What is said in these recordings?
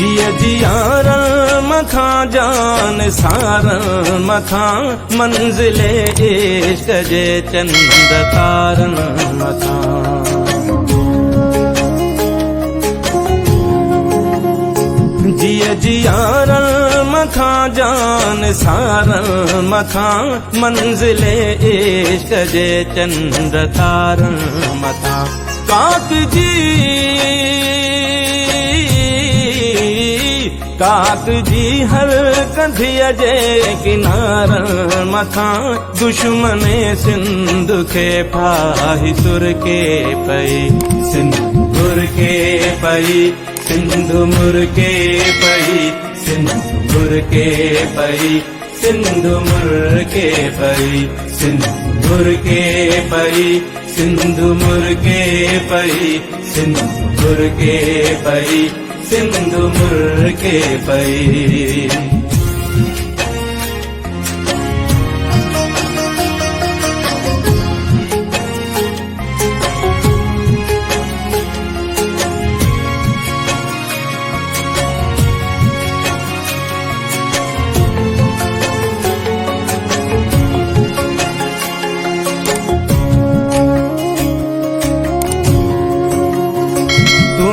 जिया जियारन मथा जान सारन मथा मंजिले इश्क जे चंद तारन मथा। जिया जियारन मथा जान सारन मथा मंजिले इश्क जे चंद तारन मथा। काक जी हर कधिया जे किनारन मथा दुश्मने सिंध खे फाही सुर के पई सिंधु मुर के पई सिंधु मुर के पई सिंधु मुर के पई सिंधु मुर के पई सिंधु मुर के पई सिंधु मुर के पई सिंधु मुर के पई सिंधु मुर के पई।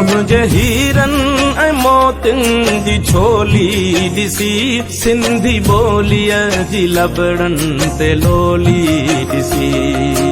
तुझे हीरन ऐं मोतिन जी छोली दिसी सिंधी बोलिया जी लबड़न ते लोली दिसी।